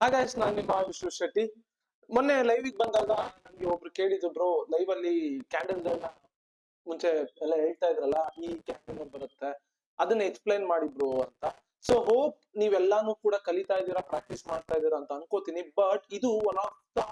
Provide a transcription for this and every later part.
ಹಾಗಾಯ್ಸ್ ನಾನು ನಿಮ್ಮ ವಿಶ್ವ ಶೆಟ್ಟಿ. ಮೊನ್ನೆ ಲೈವ್ ಬಂದಾಗ ನನ್ಗೆ ಒಬ್ರು ಕೇಳಿದ್ರು, ಬ್ರೋ ಲೈವ್ ಅಲ್ಲಿ ಕ್ಯಾಂಡಲ್ ಮುಂಚೆ ಎಲ್ಲ ಹೇಳ್ತಾ ಇದ್ರಲ್ಲ, ಈ ಕ್ಯಾಂಡಲ್ ಬರುತ್ತೆ, ಅದನ್ನ ಎಕ್ಸ್ಪ್ಲೈನ್ ಮಾಡಿ ಬ್ರೋ ಅಂತ. ಸೊ ಹೋಪ್ ನೀವೆಲ್ಲಾನು ಕೂಡ ಕಲಿತಾ ಇದ್ದೀರಾ, ಪ್ರಾಕ್ಟೀಸ್ ಮಾಡ್ತಾ ಇದ್ದೀರಾ ಅಂತ ಅನ್ಕೋತೀನಿ. ಬಟ್ ಇದು one of the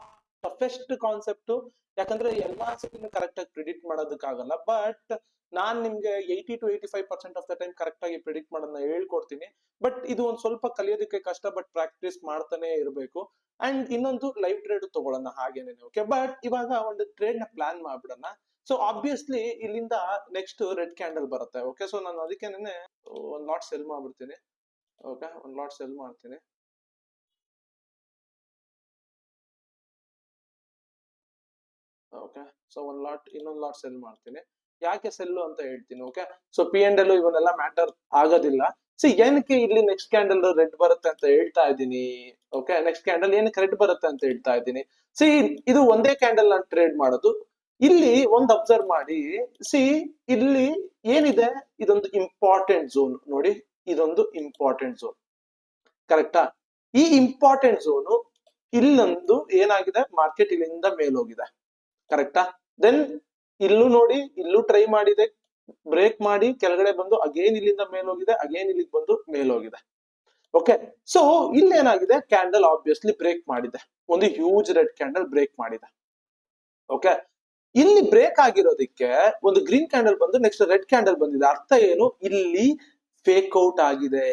toughest concept. ಯಾಕಂದ್ರೆ ಎಲ್ಲಾ ಸತಿನೂ ಕರೆಕ್ಟ್ ಆಗಿ ಪ್ರಿಡಿಕ್ಟ್ ಮಾಡೋದಕ್ಕಾಗಲ್ಲ. ಬಟ್ ನಾನ್ ನಿಮ್ಗೆ 80 to 85% of the time correct ಆಗಿ ಪ್ರಿಡಿಕ್ಟ್ ಮಾಡೋದನ್ನ ಹೇಳ್ಕೊಡ್ತೀನಿ. ಬಟ್ ಇದು ಒಂದ್ ಸ್ವಲ್ಪ ಕಲಿಯೋದಕ್ಕೆ ಕಷ್ಟ, ಬಟ್ ಪ್ರಾಕ್ಟೀಸ್ ಮಾಡ್ತಾನೆ ಇರಬೇಕು. ಅಂಡ್ ಇನ್ನೊಂದು ಲೈವ್ ಟ್ರೇಡ್ ತಗೊಳ್ಳೋಣ ಹಾಗೇನೆ. ಓಕೆ, ಬಟ್ ಇವಾಗ ಒಂದು ಟ್ರೇಡ್ ನ ಪ್ಲಾನ್ ಮಾಡ್ಬಿಡೋಣ. ಸೊ ಆಬ್ವಿಯಸ್ಲಿ ಇಲ್ಲಿಂದ ನೆಕ್ಸ್ಟ್ ರೆಡ್ ಕ್ಯಾಂಡಲ್ ಬರುತ್ತೆ. ಓಕೆ, ಸೊ ನಾನು ಅದಕ್ಕೇನೆ ಒಂದ್ ಲಾಟ್ ಸೆಲ್ ಮಾಡ್ಬಿಡ್ತೀನಿ. ಓಕೆ, ಒಂದ್ ಲಾಟ್ ಸೆಲ್ ಮಾಡ್ತೀನಿ. ಓಕೆ, ಸೊ ಇನ್ನೊಂದ್ ಲಾಟ್ ಸೆಲ್ ಮಾಡ್ತೀನಿ. ಯಾಕೆ ಸೆಲ್ಲು ಅಂತ ಹೇಳ್ತೀನಿ. Okay, so P and L ಇವನ್ನೆಲ್ಲ ಮ್ಯಾಟರ್ ಆಗೋದಿಲ್ಲ. ಸಿ ಏನಕ್ಕೆ ಇಲ್ಲಿ ನೆಕ್ಸ್ಟ್ ಕ್ಯಾಂಡಲ್ ರೆಡ್ ಬರುತ್ತೆ ಅಂತ ಹೇಳ್ತಾ ಇದ್ದೀನಿ. ಓಕೆ, ನೆಕ್ಸ್ಟ್ ಕ್ಯಾಂಡಲ್ ಏನಕ್ಕೆ ರೆಡ್ ಬರುತ್ತೆ ಅಂತ ಹೇಳ್ತಾ ಇದ್ದೀನಿ. ಸಿ ಇದು ಒಂದೇ ಕ್ಯಾಂಡಲ್ ನಾನು ಟ್ರೇಡ್ ಮಾಡೋದು. ಇಲ್ಲಿ ಒಂದು ಅಬ್ಸರ್ವ್ ಮಾಡಿ. ಸಿ ಇಲ್ಲಿ ಏನಿದೆ, ಇದೊಂದು ಇಂಪಾರ್ಟೆಂಟ್ ಝೋನ್ ನೋಡಿ. ಇದೊಂದು ಇಂಪಾರ್ಟೆಂಟ್ ಝೋನ್, ಕರೆಕ್ಟಾ? ಈ ಇಂಪಾರ್ಟೆಂಟ್ ಝೋನು ಇಲ್ಲೊಂದು ಏನಾಗಿದೆ, ಮಾರ್ಕೆಟ್ ಇಲ್ಲಿಂದ ಮೇಲೋಗಿದೆ, ಕರೆಕ್ಟಾ? ದೆನ್ ಇಲ್ಲೂ ನೋಡಿ, ಇಲ್ಲೂ ಟ್ರೈ ಮಾಡಿದೆ, ಬ್ರೇಕ್ ಮಾಡಿ ಕೆಳಗಡೆ ಬಂದು ಅಗೇನ್ ಇಲ್ಲಿಂದ ಮೇಲೋಗಿದೆ, ಅಗೇನ್ ಇಲ್ಲಿಗೆ ಬಂದು ಮೇಲೋಗಿದೆ. ಓಕೆ, ಸೊ ಇಲ್ಲಿ ಏನಾಗಿದೆ, ಕ್ಯಾಂಡಲ್ ಆಬ್ವಿಯಸ್ಲಿ ಬ್ರೇಕ್ ಮಾಡಿದೆ, ಒಂದು ಹ್ಯೂಜ್ ರೆಡ್ ಕ್ಯಾಂಡಲ್ ಬ್ರೇಕ್ ಮಾಡಿದೆ. ಓಕೆ, ಇಲ್ಲಿ ಬ್ರೇಕ್ ಆಗಿರೋದಕ್ಕೆ ಒಂದು ಗ್ರೀನ್ ಕ್ಯಾಂಡಲ್ ಬಂದು ನೆಕ್ಸ್ಟ್ ರೆಡ್ ಕ್ಯಾಂಡಲ್ ಬಂದಿದೆ. ಅರ್ಥ ಏನು, ಇಲ್ಲಿ ಫೇಕ್ ಔಟ್ ಆಗಿದೆ.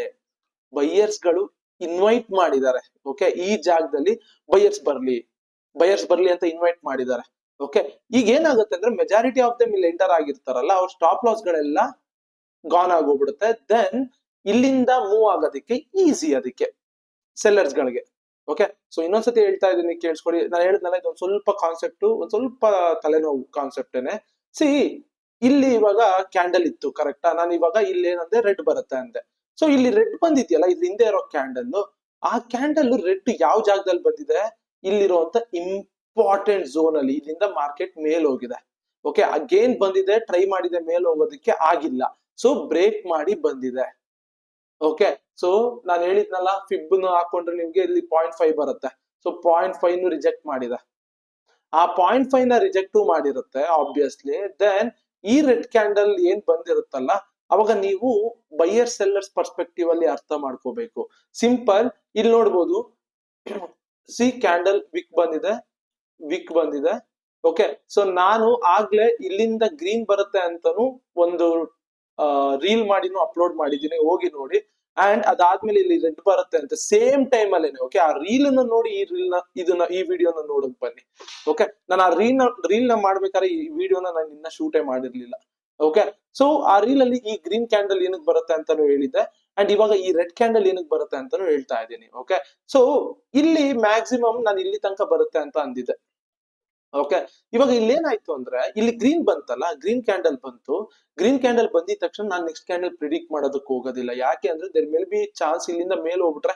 ಬೈಯರ್ಸ್ ಗಳು ಇನ್ವೈಟ್ ಮಾಡಿದ್ದಾರೆ. ಓಕೆ, ಈ ಜಾಗದಲ್ಲಿ ಬೈಯರ್ಸ್ ಬರ್ಲಿ ಅಂತ ಇನ್ವೈಟ್ ಮಾಡಿದ್ದಾರೆ. ಓಕೆ, ಈಗ ಏನಾಗುತ್ತೆ ಅಂದ್ರೆ ಮೆಜಾರಿಟಿ ಆಫ್ ದಮ್ ಇಲ್ಲಿ ಎಂಟರ್ ಆಗಿರ್ತಾರಲ್ಲ, ಅವ್ರ ಸ್ಟಾಪ್ ಲಾಸ್ ಗಳೆಲ್ಲ ಗಾನ್ ಆಗೋಗ್ಬಿಡುತ್ತೆ. ದೆನ್ ಇಲ್ಲಿಂದ ಮೂವ್ ಆಗೋದಕ್ಕೆ ಈಸಿ ಅದಕ್ಕೆ ಸೆಲ್ಲರ್ಸ್ ಗಳಿಗೆ. ಓಕೆ, ಸೊ ಇನ್ನೊಂದ್ಸತಿ ಹೇಳ್ತಾ ಇದೀನಿ, ಕೇಳಿಸ್ಕೊಳ್ಳಿ. ನಾನು ಹೇಳಿದ್ನಲ್ಲ, ಇದೊಂದು ಸ್ವಲ್ಪ ಕಾನ್ಸೆಪ್ಟ್, ಒಂದ್ ಸ್ವಲ್ಪ ತಲೆನೋವು ಕಾನ್ಸೆಪ್ಟೇನೆ. ಸಿ ಇಲ್ಲಿ ಇವಾಗ ಕ್ಯಾಂಡಲ್ ಇತ್ತು, ಕರೆಕ್ಟಾ? ನಾನು ಇವಾಗ ಇಲ್ಲಿ ಏನಂದ್ರೆ ರೆಡ್ ಬರುತ್ತೆ ಅಂದೆ. ಸೊ ಇಲ್ಲಿ ರೆಡ್ ಬಂದಿದ್ಯಲ್ಲ, ಇಲ್ಲಿ ಹಿಂದೆ ಇರೋ ಕ್ಯಾಂಡಲ್, ಆ ಕ್ಯಾಂಡಲ್ ರೆಡ್ ಯಾವ ಜಾಗದಲ್ಲಿ ಬಂದಿದೆ, ಇಲ್ಲಿರುವಂತ ಇಂಪಾರ್ಟೆಂಟ್ ಝೋನ್ ಅಲ್ಲಿ. ಇಲ್ಲಿಂದ ಮಾರ್ಕೆಟ್ ಮೇಲ್ ಹೋಗಿದೆ. ಓಕೆ, ಅಗೇನ್ ಬಂದಿದೆ, ಟ್ರೈ ಮಾಡಿದೆ ಮೇಲ್ ಹೋಗೋದಕ್ಕೆ, ಆಗಿಲ್ಲ. ಸೊ ಬ್ರೇಕ್ ಮಾಡಿ ಬಂದಿದೆ. ಓಕೆ, ಸೊ ನಾನು ಹೇಳಿದ್ನಲ್ಲ, ಫಿಬ್ ಹಾಕೊಂಡ್ರೆ ನಿಮ್ಗೆ ಇಲ್ಲಿ 0.5 ಬರುತ್ತೆ. ಸೊ 0.5 ರಿಜೆಕ್ಟ್ ಮಾಡಿದೆ. ಆ 0.5 ನ ರಿಜೆಕ್ಟ್ ಮಾಡಿರುತ್ತೆ ಆಬ್ವಿಯಸ್ಲಿ. ದೆನ್ ಈ ರೆಡ್ ಕ್ಯಾಂಡಲ್ ಏನ್ ಬಂದಿರುತ್ತಲ್ಲ, ಅವಾಗ ನೀವು ಬೈಯರ್ ಸೆಲ್ಲರ್ಸ್ ಪರ್ಸ್ಪೆಕ್ಟಿವ್ ಅಲ್ಲಿ ಅರ್ಥ ಮಾಡ್ಕೋಬೇಕು. ಸಿಂಪಲ್, ಇಲ್ಲಿ ನೋಡ್ಬೋದು, ಸಿ ಕ್ಯಾಂಡಲ್ ವಿಕ್ ಬಂದಿದೆ. ಓಕೆ, ಸೊ ನಾನು ಆಗ್ಲೇ ಇಲ್ಲಿಂದ ಗ್ರೀನ್ ಬರುತ್ತೆ ಅಂತಾನು ಒಂದು ರೀಲ್ ಮಾಡಿನೂ ಅಪ್ಲೋಡ್ ಮಾಡಿದ್ದೀನಿ, ಹೋಗಿ ನೋಡಿ. ಅಂಡ್ ಅದಾದ್ಮೇಲೆ ಇಲ್ಲಿ ರೆಡ್ ಬರುತ್ತೆ ಅಂತ ಸೇಮ್ ಟೈಮ್ ಅಲ್ಲೇನೆ. ಓಕೆ, ಆ ರೀಲ್ ನೋಡಿ ಈ ವಿಡಿಯೋನ ನೋಡಕ್ ಬನ್ನಿ. ಓಕೆ, ನಾನು ಆ ರೀಲ್ ನ ಮಾಡ್ಬೇಕಾದ್ರೆ ಈ ವಿಡಿಯೋನ ನಾನು ಇನ್ನ ಶೂಟೇ ಮಾಡಿರ್ಲಿಲ್ಲ. ಓಕೆ, ಸೊ ಆ ರೀಲ್ ಅಲ್ಲಿ ಈ ಗ್ರೀನ್ ಕ್ಯಾಂಡಲ್ ಏನಕ್ಕೆ ಬರುತ್ತೆ ಅಂತಾನು ಹೇಳಿದ್ದೆ. ಅಂಡ್ ಇವಾಗ ಈ ರೆಡ್ ಕ್ಯಾಂಡಲ್ ಏನಕ್ಕೆ ಬರುತ್ತೆ ಅಂತಾನು ಹೇಳ್ತಾ ಇದ್ದೀನಿ. ಓಕೆ, ಸೊ ಇಲ್ಲಿ ಮ್ಯಾಕ್ಸಿಮಮ್ ನಾನು ಇಲ್ಲಿ ತನಕ ಬರುತ್ತೆ ಅಂತ ಅಂದಿದ್ದೆ. ಓಕೆ, ಇವಾಗ ಇಲ್ಲಿ ಏನಾಯ್ತು ಅಂದ್ರೆ, ಇಲ್ಲಿ ಗ್ರೀನ್ ಬಂತಲ್ಲ, ಗ್ರೀನ್ ಕ್ಯಾಂಡಲ್ ಬಂತು. ಗ್ರೀನ್ ಕ್ಯಾಂಡಲ್ ಬಂದಿದ ತಕ್ಷಣ ನಾನು ನೆಕ್ಸ್ಟ್ ಕ್ಯಾಂಡಲ್ ಪ್ರಿಡಿಕ್ಟ್ ಮಾಡೋದಕ್ಕೆ ಹೋಗೋದಿಲ್ಲ. ಯಾಕೆ ಅಂದ್ರೆ ದೇರ್ ಮೇಲ್ ಬಿ ಚಾನ್ಸ್ ಇಲ್ಲಿಂದ ಮೇಲೆ ಹೋಗ್ಬಿಟ್ರೆ,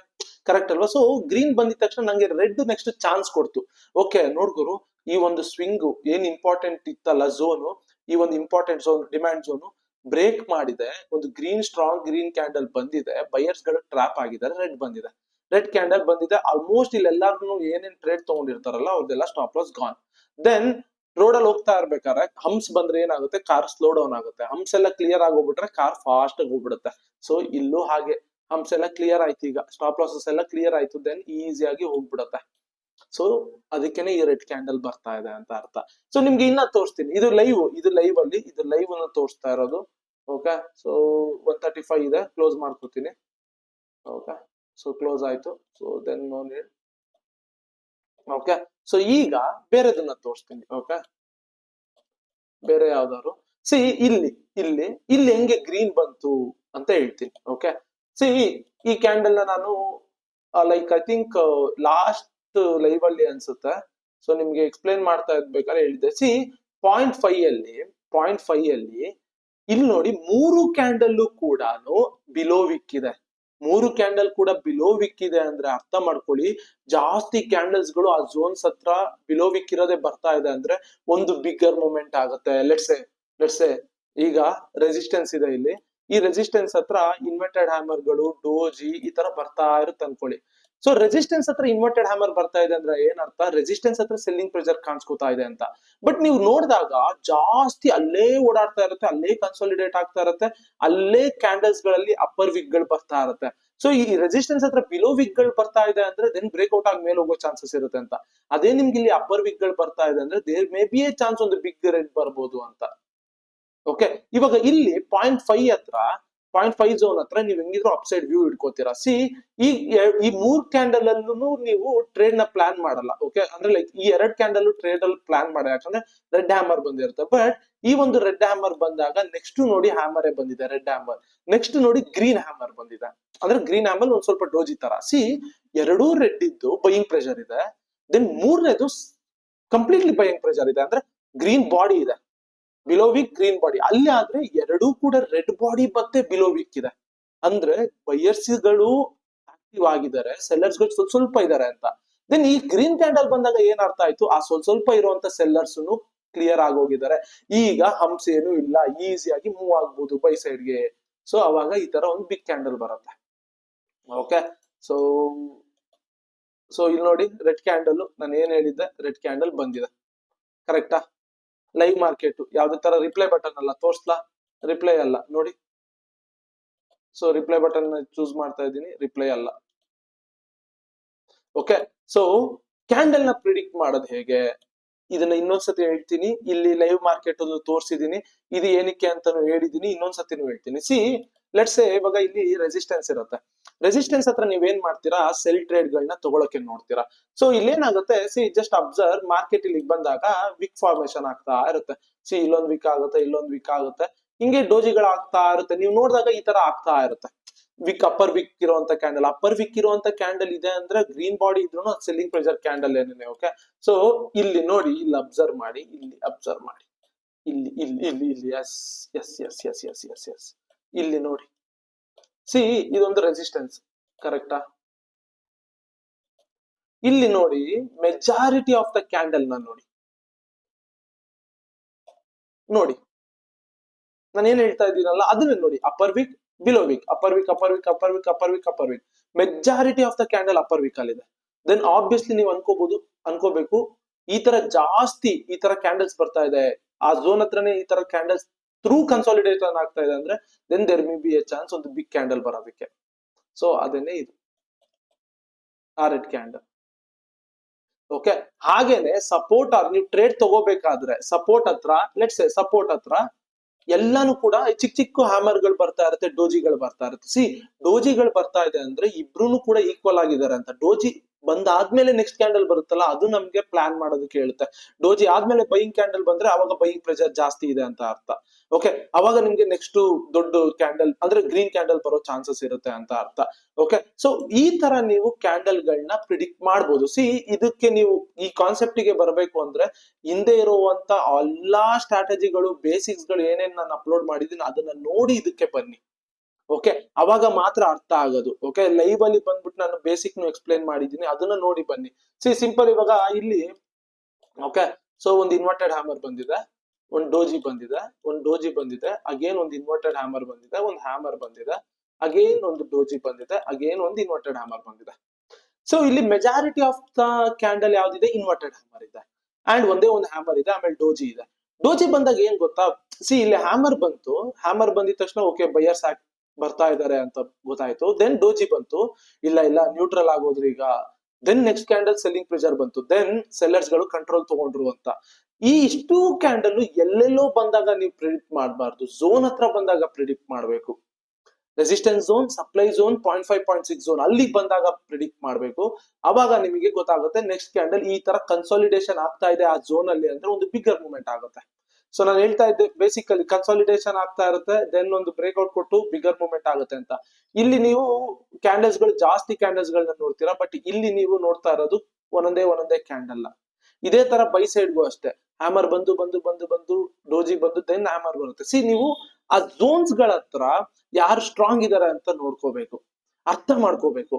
ಕರೆಕ್ಟ್ ಅಲ್ವಾ? ಸೊ ಗ್ರೀನ್ ಬಂದಿದ ತಕ್ಷಣ ನಂಗೆ ರೆಡ್ ನೆಕ್ಸ್ಟ್ ಚಾನ್ಸ್ ಕೊಡ್ತು. ಓಕೆ, ನೋಡ್ಗುರು, ಈ ಒಂದು ಸ್ವಿಂಗ್ ಏನ್ ಇಂಪಾರ್ಟೆಂಟ್ ಇತ್ತಲ್ಲ ಝೋನು, ಈ ಒಂದು important zone, demand zone break ಮಾಡಿದೆ, ಒಂದು ಸ್ಟ್ರಾಂಗ್ ಗ್ರೀನ್ ಕ್ಯಾಂಡಲ್ ಬಂದಿದೆ, ಬೈಯರ್ಸ್ ಗಳು ಟ್ರಾಪ್ ಆಗಿದ್ದಾರೆ, ರೆಡ್ ಕ್ಯಾಂಡಲ್ ಬಂದಿದೆ. ಆಲ್ಮೋಸ್ಟ್ ಇಲ್ಲಿ ಎಲ್ಲಾರು ಏನೇನ್ ಟ್ರೇಡ್ ತಗೊಂಡಿರ್ತಾರಲ್ಲ, ಅವ್ರದೆಲ್ಲ stop loss gone. Then road ಅಲ್ಲಿ ಹೋಗ್ತಾ ಇರ್ಬೇಕಾದ್ರೆ ಹಂಪ್ಸ್ ಬಂದ್ರೆ ಏನಾಗುತ್ತೆ, ಕಾರ್ ಸ್ಲೋ ಡೌನ್ ಆಗುತ್ತೆ. ಹಂಪ್ಸ್ ಎಲ್ಲ ಕ್ಲಿಯರ್ ಆಗೋಗ್ಬಿಟ್ರೆ ಕಾರ್ ಫಾಸ್ಟ್ ಆಗಿ ಹೋಗ್ಬಿಡುತ್ತೆ. ಸೊ ಇಲ್ಲೂ ಹಾಗೆ ಹಂಪ್ಸ್ ಎಲ್ಲ ಕ್ಲಿಯರ್ ಆಯ್ತು, ಈಗ ಸ್ಟಾಪ್ ಲಾಸಸ್ ಎಲ್ಲ ಕ್ಲಿಯರ್ ಆಯ್ತು. ದೆನ್ ಈಸಿಯಾಗಿ ಹೋಗ್ಬಿಡುತ್ತೆ. ಸೊ ಅದಕ್ಕೇನೆ ಈ ರೆಡ್ ಕ್ಯಾಂಡಲ್ ಬರ್ತಾ ಇದೆ ಅಂತ ಅರ್ಥ. ಸೊ ನಿಮ್ಗೆ ಇನ್ನ ತೋರಿಸ್ತೀನಿ, ಇದು ಲೈವ್ ಅಲ್ಲಿ ಲೈವ್ ಅನ್ನು ತೋರಿಸ್ತಾ ಇರೋದು. ಓಕೆ, ಸೊ 135 ಇದೆ, ಕ್ಲೋಸ್ ಮಾಡ್ಕೋತೀನಿ. ಓಕೆ, ಸೊ ಕ್ಲೋಸ್ ಆಯ್ತು. So then no need. Okay, so ಈಗ ಬೇರೆದನ್ನ ತೋರಿಸ್ತೀನಿ. ಓಕೆ, ಬೇರೆ ಯಾವ್ದಾದ್ರು. ಸಿ ಇಲ್ಲಿ ಹೆಂಗೆ ಗ್ರೀನ್ ಬಂತು ಅಂತ ಹೇಳ್ತೀನಿ. ಓಕೆ, ಸಿ ಈ ಕ್ಯಾಂಡಲ್ ನ ನಾನು like I think last live ಅಲ್ಲಿ ಅನ್ಸುತ್ತೆ. ಸೊ ನಿಮ್ಗೆ ಎಕ್ಸ್ಪ್ಲೈನ್ ಮಾಡ್ತಾ ಇರ್ಬೇಕಾದ್ರೆ ಹೇಳಿದ್ದೆ. ಸಿ 0.5 ಅಲ್ಲಿ ಇಲ್ಲಿ ನೋಡಿ, 3 ಕ್ಯಾಂಡಲ್ ಕೂಡ ಬಿಲೋ ವಿಕ್ ಇದೆ. 3 ಕ್ಯಾಂಡಲ್ ಕೂಡ ಬಿಲೋ ವಿಕ್ ಇದೆ ಅಂದ್ರೆ ಅರ್ಥ ಮಾಡ್ಕೊಳ್ಳಿ, ಜಾಸ್ತಿ ಕ್ಯಾಂಡಲ್ಸ್ ಗಳು ಆ ಝೋನ್ಸ್ ಹತ್ರ ಬಿಲೋ ವಿಕ್ ಇರೋದೇ ಬರ್ತಾ ಇದೆ ಅಂದ್ರೆ ಒಂದು ಬಿಗ್ಗರ್ ಮೂವ್ಮೆಂಟ್ ಆಗುತ್ತೆ. ಲೆಟ್ಸ್ ಸೇ ಈಗ ರೆಸಿಸ್ಟೆನ್ಸ್ ಇದೆ ಇಲ್ಲಿ, ಈ ರೆಸಿಸ್ಟೆನ್ಸ್ ಹತ್ರ ಇನ್ವೆರ್ಟೆಡ್ ಹ್ಯಾಮರ್ ಗಳು, ಡೋಜಿ ಈ ತರ ಬರ್ತಾ ಇರುತ್ತೆ ಅನ್ಕೊಳ್ಳಿ. ಸೊ ರೆಸಿಸ್ಟೆನ್ಸ್ ಹತ್ರ ಇನ್ವರ್ಟೆಡ್ ಹ್ಯಾಮರ್ ಬರ್ತಾ ಇದೆ ಅಂದ್ರೆ ಏನರ್ಥ, ರೆಸಿಸ್ಟೆನ್ಸ್ ಹತ್ರ ಸೆಲ್ಲಿಂಗ್ ಪ್ರೆಷರ್ ಕಾಣಿಸ್ಕೋತಾ ಇದೆ ಅಂತ. ಬಟ್ ನೀವು ನೋಡಿದಾಗ ಜಾಸ್ತಿ ಅಲ್ಲೇ ಓಡಾಡ್ತಾ ಇರುತ್ತೆ, ಅಲ್ಲೇ ಕನ್ಸಾಲಿಡೇಟ್ ಆಗ್ತಾ ಇರುತ್ತೆ, ಅಲ್ಲೇ ಕ್ಯಾಂಡಲ್ಸ್ ಗಳಲ್ಲಿ ಅಪ್ಪರ್ ವಿಕ್ ಗಳು ಬರ್ತಾ ಇರುತ್ತೆ. ಸೊ ಈ ರೆಸಿಸ್ಟೆನ್ಸ್ ಹತ್ರ ಬಿಲೋ ವಿಕ್ ಗಳು ಬರ್ತಾ ಇದೆ ಅಂದ್ರೆ ದೆನ್ ಬ್ರೇಕ್ಔಟ್ ಆಗಿ ಮೇಲೆ ಹೋಗೋ ಚಾನ್ಸಸ್ ಇರುತ್ತೆ ಅಂತ. ಅದೇ ನಿಮ್ಗೆ ಇಲ್ಲಿ ಅಪ್ಪರ್ ವಿಕ್ ಗಳು ಬರ್ತಾ ಇದೆ ಅಂದ್ರೆ there may be a chance ಒಂದು ಬಿಗ್ ರೆಡ್ ಬರ್ಬೋದು ಅಂತ. ಓಕೆ, ಇವಾಗ ಇಲ್ಲಿ 0.5 ಹತ್ರ 0.5 ಝೋನ್ ಹತ್ರ ನೀವು ಹೆಂಗಿದ್ರು ಅಪ್ಸೈಡ್ ವ್ಯೂ ಇಟ್ಕೋತೀರಾ. ಸಿ ಈ 3 ಕ್ಯಾಂಡಲ್ ಅಲ್ಲೂ ನೀವು ಟ್ರೇಡ್ ನ ಪ್ಲಾನ್ ಮಾಡಲ್ಲ. ಓಕೆ, ಅಂದ್ರೆ ಲೈಕ್ ಈ 2 ಕ್ಯಾಂಡಲ್ ಟ್ರೇಡ್ ಅಲ್ಲಿ ಪ್ಲಾನ್ ಮಾಡಿ, ಯಾಕಂದ್ರೆ ರೆಡ್ ಹ್ಯಾಮರ್ ಬಂದಿರುತ್ತೆ. ಬಟ್ ಈ ಒಂದು ರೆಡ್ ಹ್ಯಾಮರ್ ಬಂದಾಗ ನೆಕ್ಸ್ಟ್ ನೋಡಿ ಹ್ಯಾಮರೇ ಬಂದಿದೆ, ರೆಡ್ ಹ್ಯಾಮರ್. ನೆಕ್ಸ್ಟ್ ನೋಡಿ ಗ್ರೀನ್ ಹ್ಯಾಮರ್ ಬಂದಿದೆ, ಅಂದ್ರೆ ಗ್ರೀನ್ ಹ್ಯಾಮರ್ ಒಂದ್ ಸ್ವಲ್ಪ ಡೋಜಿ ತರ. ಸಿ ಎರಡೂ ರೆಡ್ ಇದ್ದು ಬೈಯಿಂಗ್ ಪ್ರೆಷರ್ ಇದೆ, ದೆನ್ ಮೂರನೇದು ಕಂಪ್ಲೀಟ್ಲಿ ಬೈಯಿಂಗ್ ಪ್ರೆಷರ್ ಇದೆ, ಅಂದ್ರೆ ಗ್ರೀನ್ ಬಾಡಿ ಇದೆ, ಬಿಲೋ ವೀಕ್ ಗ್ರೀನ್ ಬಾಡಿ. ಅಲ್ಲಿ ಆದ್ರೆ ಎರಡೂ ಕೂಡ ರೆಡ್ ಬಾಡಿ ಮತ್ತೆ ಬಿಲೋ ವೀಕ್ ಇದೆ, ಅಂದ್ರೆ ಬಯರ್ಸ್ ಗಳು ಆಕ್ಟಿವ್ ಆಗಿದ್ದಾರೆ, ಸೆಲ್ಲರ್ಸ್ ಗಳು ಸ್ವಲ್ಪ ಇದ್ದಾರೆ ಅಂತ. ದೆನ್ ಈ ಗ್ರೀನ್ ಕ್ಯಾಂಡಲ್ ಬಂದಾಗ ಏನ್ ಅರ್ಥ ಆಯ್ತು, ಆ ಸ್ವಲ್ಪ ಇರುವಂತ ಸೆಲ್ಲರ್ಸ್ ಕ್ಲಿಯರ್ ಆಗೋಗಿದ್ದಾರೆ, ಈಗ ಹಂಪ್ಸ್ ಏನು ಇಲ್ಲ, ಈಸಿಯಾಗಿ ಮೂವ್ ಆಗ್ಬೋದು ಬೈ ಸೈಡ್ಗೆ. ಸೊ ಅವಾಗ ಈ ತರ ಒಂದು ಬಿಗ್ ಕ್ಯಾಂಡಲ್ ಬರುತ್ತೆ. ಓಕೆ, ಸೊ ಇಲ್ಲಿ ನೋಡಿ ರೆಡ್ ಕ್ಯಾಂಡಲ್, ನಾನು ಏನ್ ಹೇಳಿದ್ದೆ, ರೆಡ್ ಕ್ಯಾಂಡಲ್ ಬಂದಿದೆ, ಕರೆಕ್ಟಾ? ಲೈವ್ ಮಾರ್ಕೆಟ್ ಯಾವ್ದೇ ತರ ರಿಪ್ಲೈ ಬಟನ್ ಅಲ್ಲ, ತೋರ್ಸ್ಲಾ? ರಿಪ್ಲೈ ಅಲ್ಲ ನೋಡಿ. ಸೊ ರಿಪ್ಲೈ ಬಟನ್ ಚೂಸ್ ಮಾಡ್ತಾ ಇದ್ದೀನಿ, ರಿಪ್ಲೈ ಅಲ್ಲ. ಓಕೆ, ಸೊ ಕ್ಯಾಂಡಲ್ ನ ಪ್ರಿಡಿಕ್ಟ್ ಮಾಡೋದು ಹೇಗೆ, ಇದನ್ನ ಇನ್ನೊಂದ್ಸತಿ ಹೇಳ್ತೀನಿ. ಇಲ್ಲಿ ಲೈವ್ ಮಾರ್ಕೆಟ್ ಒಂದು ತೋರಿಸಿದೀನಿ, ಇದು ಏನಕ್ಕೆ ಅಂತಾನು ಹೇಳಿದೀನಿ, ಇನ್ನೊಂದ್ಸತಿನೂ ಹೇಳ್ತೀನಿ. ಸಿ ಲೆಟ್ಸ್ ಸೇ ಇವಾಗ ಇಲ್ಲಿ ರೆಸಿಸ್ಟೆನ್ಸ್ ಇರುತ್ತೆ, ರೆಸಿಸ್ಟೆನ್ಸ್ ಹತ್ರ ನೀವೇನ್ ಮಾಡ್ತೀರಾ, ಸೆಲ್ ಟ್ರೇಡ್ ಗಳನ್ನ ತಗೊಳಕ್ಕೆ ನೋಡ್ತೀರಾ. ಸೊ ಇಲ್ಲೇನಾಗುತ್ತೆ, ಸಿ ಜಸ್ಟ್ ಅಬ್ಸರ್ವ್, ಮಾರ್ಕೆಟ್ ಇಲ್ಲಿ ಬಂದಾಗ ವಿಕ್ ಫಾರ್ಮೇಶನ್ ಆಗ್ತಾ ಇರುತ್ತೆ. ಸಿ ಇಲ್ಲೊಂದ್ ವಿಕ್ ಆಗುತ್ತೆ, ಇಲ್ಲೊಂದ್ ವಿಕ್ ಆಗುತ್ತೆ, ಹಿಂಗೆ ಡೋಜಿಗಳು ಆಗ್ತಾ ಇರುತ್ತೆ. ನೀವು ನೋಡಿದಾಗ ಈ ತರ ಆಗ್ತಾ ಇರುತ್ತೆ. ವಿಕ್ ಅಪ್ಪರ್ ವಿಕ್ ಇರುವಂತ ಕ್ಯಾಂಡಲ್, ಅಪ್ಪರ್ ವಿಕ್ ಇರುವಂತ ಕ್ಯಾಂಡಲ್ ಇದೆ ಅಂದ್ರೆ ಗ್ರೀನ್ ಬಾಡಿ ಇದ್ರು ಸೆಲ್ಲಿಂಗ್ ಪ್ರೆಷರ್ ಕ್ಯಾಂಡಲ್ ಏನೇನೆ. ಓಕೆ, ಸೊ ಇಲ್ಲಿ ನೋಡಿ, ಇಲ್ಲಿ ಅಬ್ಸರ್ವ್ ಮಾಡಿ, ಇಲ್ಲಿ ಅಬ್ಸರ್ವ್ ಮಾಡಿ, ಇಲ್ಲಿ ಇಲ್ಲಿ ಇಲ್ಲಿ ಇಲ್ಲಿ yes yes yes yes yes yes yes ಇಲ್ಲಿ ನೋಡಿ. ಸಿ ಇದೊಂದು ರೆಸಿಸ್ಟೆನ್ಸ್, ಕರೆಕ್ಟಾ? ಇಲ್ಲಿ ನೋಡಿ ಮೆಜಾರಿಟಿ ಆಫ್ ದ ಕ್ಯಾಂಡಲ್ ನ ನೋಡಿ, ನಾನು ಏನ್ ಹೇಳ್ತಾ ಇದ್ದೀನಲ್ಲ ಅದನ್ನ ನೋಡಿ. Upper wick, below wick, upper wick, upper wick, upper wick, upper wick, upper wick, majority of the candle upper wick ಅಲ್ಲಿ ಇದೆ. ದೆನ್ ಆಬ್ವಿಯಸ್ಲಿ ನೀವು ಅನ್ಕೋಬೇಕು ಈ ತರ ಜಾಸ್ತಿ ಈ ತರ ಕ್ಯಾಂಡಲ್ಸ್ ಬರ್ತಾ ಇದೆ, ಆ ಝೋನ್ ಹತ್ರನೇ ಈ ತರ ಕ್ಯಾಂಡಲ್ಸ್ ಥ್ರೂ ಕನ್ಸಾಲಿಡೇಷನ್ ಆಗ್ತಾ ಇದೆ ಅಂದ್ರೆ then there may be a chance ಒಂದು ಬಿಗ್ ಕ್ಯಾಂಡಲ್ ಬರೋದಕ್ಕೆ. ಸೊ ಅದೇನೆ ಇದು ಆ ರೆಡ್ ಕ್ಯಾಂಡಲ್. ಓಕೆ, ಹಾಗೇನೆ ಸಪೋರ್ಟ್ ನೀವು ಟ್ರೇಡ್ ತಗೋಬೇಕಾದ್ರೆ ಸಪೋರ್ಟ್ ಹತ್ರ, ಲೆಟ್ಸ್ ಸೇ ಸಪೋರ್ಟ್ ಹತ್ರ ಎಲ್ಲಾನು ಕೂಡ ಚಿಕ್ಕ ಚಿಕ್ಕ ಹ್ಯಾಮರ್ ಗಳು ಬರ್ತಾ ಇರುತ್ತೆ, ಡೋಜಿಗಳು ಬರ್ತಾ ಇರುತ್ತೆ. ಸಿ ಡೋಜಿಗಳು ಬರ್ತಾ ಇದೆ ಅಂದ್ರೆ ಇಬ್ರು ಕೂಡ ಈಕ್ವಲ್ ಆಗಿದ್ದಾರೆ ಅಂತ. ಡೋಜಿ ಬಂದಾದ್ಮೇಲೆ ನೆಕ್ಸ್ಟ್ ಕ್ಯಾಂಡಲ್ ಬರುತ್ತಲ್ಲ, ಅದು ನಮ್ಗೆ ಪ್ಲಾನ್ ಮಾಡೋದಕ್ಕೆ ಹೇಳುತ್ತೆ. ಡೋಜಿ ಆದ್ಮೇಲೆ ಬೈಯಿಂಗ್ ಕ್ಯಾಂಡಲ್ ಬಂದ್ರೆ ಅವಾಗ ಬೈಯಿಂಗ್ ಪ್ರೆಷರ್ ಜಾಸ್ತಿ ಇದೆ ಅಂತ ಅರ್ಥ. ಓಕೆ, ಅವಾಗ ನಿಮ್ಗೆ ನೆಕ್ಸ್ಟ್ ದೊಡ್ಡ ಕ್ಯಾಂಡಲ್ ಅಂದ್ರೆ ಗ್ರೀನ್ ಕ್ಯಾಂಡಲ್ ಬರೋ ಚಾನ್ಸಸ್ ಇರುತ್ತೆ ಅಂತ ಅರ್ಥ. ಓಕೆ, ಸೊ ಈ ತರ ನೀವು ಕ್ಯಾಂಡಲ್ ಗಳನ್ನ ಪ್ರಿಡಿಕ್ಟ್ ಮಾಡ್ಬೋದು. ಸಿ ಇದಕ್ಕೆ ನೀವು ಈ ಕಾನ್ಸೆಪ್ಟ್ ಗೆ ಬರಬೇಕು ಅಂದ್ರೆ ಹಿಂದೆ ಇರುವಂತ ಎಲ್ಲಾ ಸ್ಟ್ರಾಟಜಿಗಳು, ಬೇಸಿಕ್ಸ್ ಗಳು ಏನೇನ್ ನಾನು ಅಪ್ಲೋಡ್ ಮಾಡಿದೀನಿ ಅದನ್ನ ನೋಡಿ ಇದಕ್ಕೆ ಬನ್ನಿ. ಓಕೆ, ಅವಾಗ ಮಾತ್ರ ಅರ್ಥ ಆಗೋದು. ಓಕೆ, ಲೈವ್ ಅಲ್ಲಿ ಬಂದ್ಬಿಟ್ಟು ನಾನು ಬೇಸಿಕ್ ಎಕ್ಸ್ಪ್ಲೈನ್ ಮಾಡಿದೀನಿ, ಅದನ್ನ ನೋಡಿ ಬನ್ನಿ. ಸಿ ಸಿಂಪಲ್, ಇವಾಗ ಇಲ್ಲಿ ಓಕೆ, ಸೊ ಒಂದು ಇನ್ವರ್ಟೆಡ್ ಹ್ಯಾಮರ್ ಬಂದಿದೆ, ಒಂದು ಡೋಜಿ ಬಂದಿದೆ, ಒಂದು ಡೋಜಿ ಬಂದಿದೆ, ಅಗೇನ್ ಒಂದು ಇನ್ವರ್ಟೆಡ್ ಹ್ಯಾಮರ್ ಬಂದಿದೆ, ಒಂದು ಹ್ಯಾಮರ್ ಬಂದಿದೆ, ಅಗೇನ್ ಒಂದು ಡೋಜಿ ಬಂದಿದೆ, ಅಗೇನ್ ಒಂದು ಇನ್ವರ್ಟೆಡ್ ಹ್ಯಾಮರ್ ಬಂದಿದೆ. ಸೊ ಇಲ್ಲಿ ಮೆಜಾರಿಟಿ ಆಫ್ ದ ಕ್ಯಾಂಡಲ್ ಯಾವ್ದಿದೆ, ಇನ್ವರ್ಟೆಡ್ ಹ್ಯಾಮರ್ ಇದೆ, ಅಂಡ್ ಒಂದೇ ಒಂದು ಹ್ಯಾಮರ್ ಇದೆ, ಆಮೇಲೆ ಡೋಜಿ ಇದೆ. ಡೋಜಿ ಬಂದಾಗ ಏನ್ ಗೊತ್ತಾ, ಸಿ ಇಲ್ಲಿ ಹ್ಯಾಮರ್ ಬಂತು, ಹ್ಯಾಮರ್ ಬಂದಿದ ತಕ್ಷಣ ಓಕೆ ಬಯರ್ಸ್ ಬರ್ತಾ ಇದಾರೆ ಅಂತ ಗೊತ್ತಾಯ್ತು. ದೆನ್ ಡೋಜಿ ಬಂತು, ಇಲ್ಲ ನ್ಯೂಟ್ರಲ್ ಆಗೋದ್ರು ಈಗ. Then next candle selling pressure ಬಂತು, ದೆನ್ ಸೆಲ್ಲರ್ಸ್ ಗಳು ಕಂಟ್ರೋಲ್ ತಗೊಂಡ್ರು ಅಂತ. ಈ ಇಷ್ಟು ಕ್ಯಾಂಡಲ್ ಎಲ್ಲೆಲ್ಲೋ ಬಂದಾಗ ನೀವು ಪ್ರಿಡಿಕ್ಟ್ ಮಾಡಬಾರ್ದು, ಝೋನ್ ಹತ್ರ ಬಂದಾಗ ಪ್ರಿಡಿಕ್ಟ್ ಮಾಡಬೇಕು. Resistance zone, supply zone, 0.5 0.6 zone ಅಲ್ಲಿ ಬಂದಾಗ ಪ್ರಿಡಿಕ್ಟ್ ಮಾಡಬೇಕು. ಅವಾಗ ನಿಮಗೆ ಗೊತ್ತಾಗುತ್ತೆ ನೆಕ್ಸ್ಟ್ ಕ್ಯಾಂಡಲ್ ಈ ತರ ಕನ್ಸಾಲಿಡೇಷನ್ ಆಗ್ತಾ ಇದೆ ಆ ಝೋನ್ ಅಲ್ಲಿ ಅಂದ್ರೆ ಒಂದು ಬಿಗ್ಗರ್ ಮೂವ್ಮೆಂಟ್ ಆಗುತ್ತೆ. ಸೊ ನಾನು ಹೇಳ್ತಾ ಇದ್ದೆ ಬೇಸಿಕಲಿ ಕನ್ಸಾಲಿಡೇಷನ್ ಆಗ್ತಾ ಇರುತ್ತೆ, ದೆನ್ ಒಂದು ಬ್ರೇಕ್ಔಟ್ ಕೊಟ್ಟು ಬಿಗರ್ ಮೂವ್ಮೆಂಟ್ ಆಗುತ್ತೆ ಅಂತ. ಇಲ್ಲಿ ನೀವು ಕ್ಯಾಂಡಲ್ಸ್ ಗಳು ಜಾಸ್ತಿ ಕ್ಯಾಂಡಲ್ಸ್ ಗಳನ್ನ ನೋಡ್ತೀರಾ, ಬಟ್ ಇಲ್ಲಿ ನೀವು ನೋಡ್ತಾ ಇರೋದು ಒಂದೊಂದೇ ಕ್ಯಾಂಡಲ್. ಇದೇ ತರ ಬೈ ಸೈಡ್ಗೂ ಅಷ್ಟೇ, ಹ್ಯಾಮರ್ ಬಂದು ಡೋಜಿ ಬಂದು ದೆನ್ ಹ್ಯಾಮರ್ ಬರುತ್ತೆ. ಸಿ ನೀವು ಆ ಝೋನ್ಸ್ ಗಳ ಹತ್ರ ಯಾರು ಸ್ಟ್ರಾಂಗ್ ಇದಾರೆ ಅಂತ ನೋಡ್ಕೋಬೇಕು, ಅರ್ಥ ಮಾಡ್ಕೋಬೇಕು.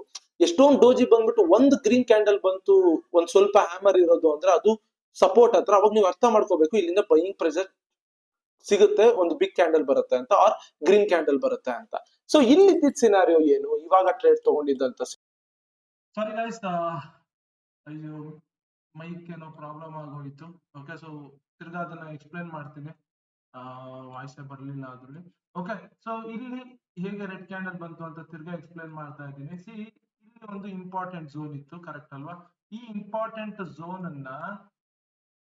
ಎಷ್ಟೊಂದು ಡೋಜಿ ಬಂದ್ಬಿಟ್ಟು ಒಂದು ಗ್ರೀನ್ ಕ್ಯಾಂಡಲ್ ಬಂತು, ಒಂದ್ ಸ್ವಲ್ಪ ಹ್ಯಾಮರ್ ಇರೋದು ಅಂದ್ರೆ ಅದು ಸಪೋರ್ಟ್ ಹತ್ರ, ಅವಾಗ ನೀವು ಅರ್ಥ ಮಾಡ್ಕೋಬೇಕು ಇಲ್ಲಿಂದ ಬೈಯಿಂಗ್ ಪ್ರೆಷರ್ ಸಿಗುತ್ತೆ, ಒಂದು ಬಿಗ್ ಕ್ಯಾಂಡಲ್ ಬರುತ್ತೆ ಅಂತ, ಆರ್ ಗ್ರೀನ್ ಕ್ಯಾಂಡಲ್ ಬರುತ್ತೆ ಅಂತ. ಸೊ ಇಲ್ಲಿ ಸಿನಾರಿಯೋ ಏನು, ಇವಾಗ ಟ್ರೇಡ್ ತಗೊಂಡಿದ್ದಂತ ಸಾರಿ ಗೈಸ್, ಇದು ಮೈಕ್ ಏನೋ ಪ್ರಾಬ್ಲಮ್ ಆಗೋಗಿತ್ತು. ಓಕೆ, ಸೊ ತಿರ್ಗಾ ಅದನ್ನ ಎಕ್ಸ್ಪ್ಲೇನ್ ಮಾಡ್ತೀನಿ. ವಾಯ್ಸೇ ಬರಲಿಲ್ಲ ಅದ್ರಲ್ಲಿ. ಓಕೆ, ಸೊ ಇಲ್ಲಿ ಹೇಗೆ ರೆಡ್ ಕ್ಯಾಂಡಲ್ ಬಂತು ಅಂತ ತಿರ್ಗಾ ಎಕ್ಸ್ಪ್ಲೇನ್ ಮಾಡ್ತಾ ಇದ್ದೀನಿ. ಸಿ, ಇಲ್ಲಿ ಒಂದು ಇಂಪಾರ್ಟೆಂಟ್ ಝೋನ್ ಇತ್ತು, ಕರೆಕ್ಟ್ ಅಲ್ವಾ? ಈ ಇಂಪಾರ್ಟೆಂಟ್ ಝೋನ್ ಅನ್ನ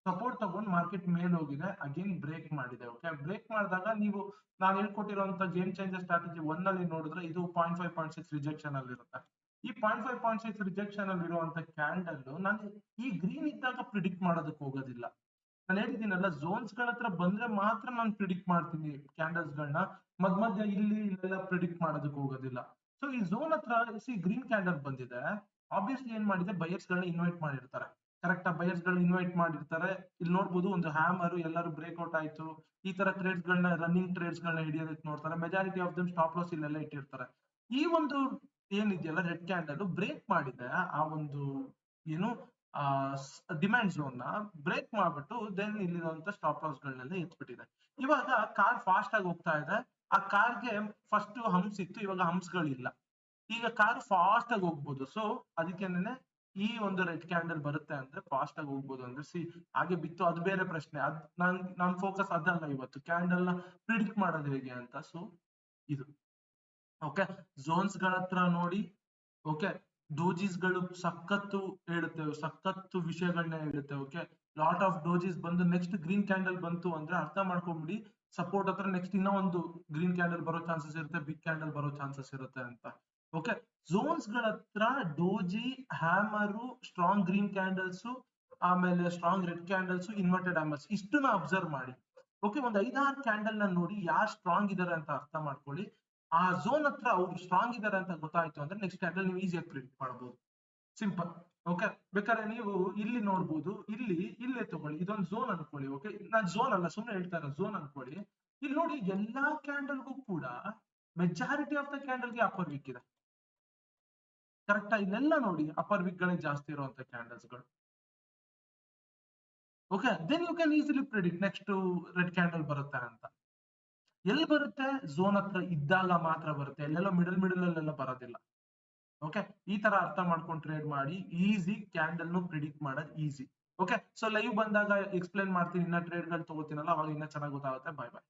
ಸಪೋರ್ಟ್ ತಗೊಂಡು ಮಾರ್ಕೆಟ್ ಮೇಲೆ ಹೋಗಿದೆ, ಅಗೇನ್ ಬ್ರೇಕ್ ಮಾಡಿದೆ. ಓಕೆ, ಬ್ರೇಕ್ ಮಾಡಿದಾಗ ನೀವು ನಾನು ಹೇಳ್ಕೊಟ್ಟಿರುವಂತ ಗೇಮ್ ಚೇಂಜರ್ ಸ್ಟ್ರಾಟಜಿ 1 ಅಲ್ಲಿ ನೋಡಿದ್ರೆ ಇದು 0.5 ರಿಜೆಕ್ಷನ್ ಅಲ್ಲಿ ಇರುತ್ತೆ. ಈ 0.5 ರಿಜೆಕ್ಷನ್ ಅಲ್ಲಿ ಇರುವಂತ ಕ್ಯಾಂಡಲ್ ನಾನು ಈ ಗ್ರೀನ್ ಇದ್ದಾಗ ಪ್ರಿಡಿಕ್ಟ್ ಮಾಡೋದಕ್ಕೆ ಹೋಗೋದಿಲ್ಲ. ನಾನು ಹೇಳಿದ್ದೀನಲ್ಲ, ಝೋನ್ಸ್ ಗಳ ಹತ್ರ ಬಂದ್ರೆ ಮಾತ್ರ ನಾನು ಪ್ರಿಡಿಕ್ಟ್ ಮಾಡ್ತೀನಿ ಕ್ಯಾಂಡಲ್ಸ್ ಗಳನ್ನ. ಮಧ್ಯ ಇಲ್ಲೆಲ್ಲ ಪ್ರಿಡಿಕ್ಟ್ ಮಾಡೋದಕ್ಕೆ ಹೋಗೋದಿಲ್ಲ. ಸೊ ಈ ಝೋನ್ ಹತ್ರ ಗ್ರೀನ್ ಕ್ಯಾಂಡಲ್ ಬಂದಿದೆ, ಆಬ್ವಿಯಸ್ಲಿ ಏನ್ ಮಾಡಿದೆ, ಬಯರ್ಸ್ ಗಳನ್ನ ಇನ್ವೈಟ್ ಮಾಡಿರ್ತಾರೆ. ಕರೆಕ್ಟ್, ಬಯರ್ಸ್ ಗಳನ್ನ ಇನ್ವೈಟ್ ಮಾಡಿರ್ತಾರೆ. ಇಲ್ಲಿ ನೋಡ್ಬೋದು ಒಂದು ಹ್ಯಾಮರ್, ಎಲ್ಲರೂ ಬ್ರೇಕ್ಔಟ್ ಆಯ್ತು, ಈ ತರ ಟ್ರೇಡ್ಸ್ ಗಳನ್ನ, ರನ್ನಿಂಗ್ ಟ್ರೇಡ್ಸ್ ಗಳನ್ನ ಹಿಡಿಯೋದಕ್ಕೆ ನೋಡ್ತಾರೆ. Majority of them stop loss ಇಲ್ಲೆಲ್ಲ ಇಟ್ಟಿರ್ತಾರೆ. ಈ ಒಂದು ಏನಿದೆಯಲ್ಲ ರೆಡ್ ಕ್ಯಾಂಡಲ್ ಬ್ರೇಕ್ ಮಾಡಿದೆ, ಆ ಒಂದು ಏನು ಡಿಮ್ಯಾಂಡ್ ಝೋನ್ ನ ಬ್ರೇಕ್ ಮಾಡ್ಬಿಟ್ಟು ದೆನ್ ಇಲ್ಲಿರುವಂತ ಸ್ಟಾಪ್ ಲಾಸ್ ಗಳನ್ನೆಲ್ಲ ಎತ್ಬಿಟ್ಟಿದೆ. ಇವಾಗ ಕಾರ್ ಫಾಸ್ಟ್ ಆಗಿ ಹೋಗ್ತಾ ಇದೆ. ಆ ಕಾರ್ಗೆ ಫಸ್ಟ್ ಹಂಪ್ಸ್ ಇತ್ತು, ಇವಾಗ ಹಂಪ್ಸ್ ಗಳಿಲ್ಲ. ಈಗ ಕಾರ್ ಫಾಸ್ಟ್ ಆಗಿ ಹೋಗ್ಬೋದು. ಸೊ ಅದಕ್ಕೇನೆ ಈ ಒಂದು ರೆಡ್ ಕ್ಯಾಂಡಲ್ ಬರುತ್ತೆ ಅಂದ್ರೆ ಫಾಸ್ಟ್ ಆಗಿ ಹೋಗ್ಬೋದು ಅಂದ್ರೆ. ಸಿ, ಹಾಗೆ ಬಿತ್ತು ಅದು ಬೇರೆ ಪ್ರಶ್ನೆ. ಅದ್ ನಾನ್ ಫೋಕಸ್ ಅದಲ್ಲ ಇವತ್ತು, ಕ್ಯಾಂಡಲ್ ನ ಪ್ರಿಡಿಕ್ಟ್ ಮಾಡೋದು ಹೇಗೆ ಅಂತ. ಸೊ ಇದು ಓಕೆ, ಝೋನ್ಸ್ ಗಳ ಹತ್ರ ನೋಡಿ. ಓಕೆ, ಡೋಜಿಸ್ ಗಳು ಸಖತ್ತು ಹೇಳುತ್ತೆ, ಸಖತ್ತು ವಿಷಯಗಳನ್ನ ಹೇಳುತ್ತೆ. ಓಕೆ, ಲಾಟ್ ಆಫ್ ಡೋಜಿಸ್ ಬಂದು ನೆಕ್ಸ್ಟ್ ಗ್ರೀನ್ ಕ್ಯಾಂಡಲ್ ಬಂತು ಅಂದ್ರೆ ಅರ್ಥ ಮಾಡ್ಕೊಂಬಿಡಿ, ಸಪೋರ್ಟ್ ಹತ್ರ ನೆಕ್ಸ್ಟ್ ಇನ್ನೂ ಒಂದು ಗ್ರೀನ್ ಕ್ಯಾಂಡಲ್ ಬರೋ ಚಾನ್ಸಸ್ ಇರುತ್ತೆ, ಬಿಗ್ ಕ್ಯಾಂಡಲ್ ಬರೋ ಚಾನ್ಸಸ್ ಇರುತ್ತೆ ಅಂತ. ಓಕೆ, ಝೋನ್ಸ್ ಗಳ ಹತ್ರ doji, hammer, strong green candles, ಆಮೇಲೆ strong red candles, inverted hammers, ಇಷ್ಟನ್ನ ಅಬ್ಸರ್ವ್ ಮಾಡಿ. ಓಕೆ, ಒಂದು 5-6 ಕ್ಯಾಂಡಲ್ ನ ನೋಡಿ ಯಾರು ಸ್ಟ್ರಾಂಗ್ ಇದಾರೆ ಅಂತ ಅರ್ಥ ಮಾಡ್ಕೊಳ್ಳಿ. ಆ ಝೋನ್ ಹತ್ರ ಅವ್ರು ಸ್ಟ್ರಾಂಗ್ ಇದಾರೆ ಅಂತ ಗೊತ್ತಾಯ್ತು ಅಂದ್ರೆ ನೆಕ್ಸ್ಟ್ ಕ್ಯಾಂಡಲ್ ನೀವು ಈಸಿಯಾಗಿ ಪ್ರಿಡಿಕ್ಟ್ ಮಾಡಬಹುದು. ಸಿಂಪಲ್. ಓಕೆ, ಬೇಕಾದ್ರೆ ನೀವು ಇಲ್ಲಿ ನೋಡ್ಬೋದು, ಇಲ್ಲೇ ತಗೊಳ್ಳಿ, ಇದೊಂದು ಝೋನ್ ಅನ್ಕೊಳ್ಳಿ. ಓಕೆ, ನಾನು ಝೋನ್ ಅಲ್ಲ, ಸುಮ್ಮನೆ ಹೇಳ್ತಾ ಇರೋ ಝೋನ್ ಅನ್ಕೊಳ್ಳಿ. ಇಲ್ಲಿ ನೋಡಿ, ಎಲ್ಲಾ ಕ್ಯಾಂಡಲ್ಗೂ ಕೂಡ ಮೆಜಾರಿಟಿ ಆಫ್ ದ ಕ್ಯಾಂಡಲ್ಗೆ ಅಪ್ಪರ್ ವೀಕ್ ಇದೆ. ಕರೆಕ್ಟಾ? ಇಲ್ಲೆಲ್ಲ ನೋಡಿ ಅಪ್ಪರ್ ವೀಕ್ ಗಳೇ ಜಾಸ್ತಿ ಇರುವಂತ ಕ್ಯಾಂಡಲ್ಸ್ ಗಳು. Okay, then you can easily predict next red candle ಬರುತ್ತೆ ಅಂತ. ಎಲ್ಲಿ ಬರುತ್ತೆ? ಝೋನ್ ಹತ್ರ ಇದ್ದಾಗ ಮಾತ್ರ ಬರುತ್ತೆ, ಎಲ್ಲೆಲ್ಲೋ ಮಿಡಲ್ ಅಲ್ಲೆಲ್ಲ ಬರೋದಿಲ್ಲ. ಓಕೆ, ಈ ತರ ಅರ್ಥ ಮಾಡ್ಕೊಂಡು ಟ್ರೇಡ್ ಮಾಡಿ ಈಸಿ ಕ್ಯಾಂಡಲ್ ನು ಪ್ರಿಡಿಕ್ಟ್ ಮಾಡೋದು ಈಸಿ. ಓಕೆ, ಸೊ ಲೈವ್ ಬಂದಾಗ ಎಕ್ಸ್ಪ್ಲೇನ್ ಮಾಡ್ತೀನಿ, ಇನ್ನ ಟ್ರೇಡ್ ಗಳು ತಗೋತೀನಲ್ಲ ಅವಾಗ ಇನ್ನ ಚೆನ್ನಾಗಿ ಗೊತ್ತಾಗುತ್ತೆ. ಬಾಯ್ ಬಾಯ್.